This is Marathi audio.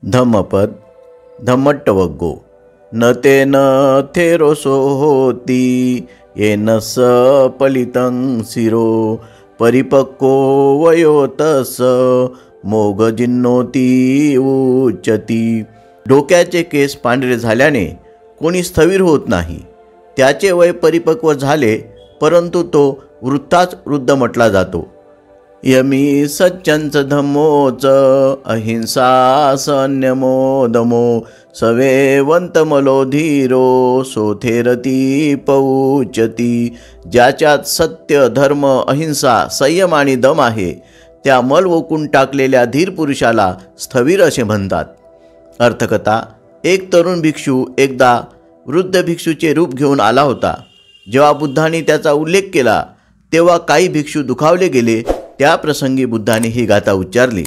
धम्मपद धम्मट्टवग्गो न तेन थेरोसो होती येन सपलितं शिरो परिपक्को वयोतस मोगजिन्नोती उच्चती। डोक्याचे केस पांढरे झाल्याने कोणी स्थविर होत नाही। त्याचे वय परिपक्व झाले परंतु तो वृद्धाच वृद्ध म्हटला जातो। यमी सच्चंच धम्मोच अहिंसा संयमो दमो सवेवंतमलो धीरो सोथेरती पौचती। ज्याच्यात सत्य धर्म अहिंसा संयम आणि दम आहे त्या मल ओकून टाकलेल्या धीर पुरुषाला स्थविर असे म्हणतात। अर्थकथा। एक तरुण भिक्षू एकदा वृद्ध भिक्षूचे रूप घेऊन आला होता। जेव्हा बुद्धांनी त्याचा उल्लेख केला तेव्हा काही भिक्षू दुखावले गेले। त्या प्रसंगी बुद्धांनी ही गाथा उच्चारली।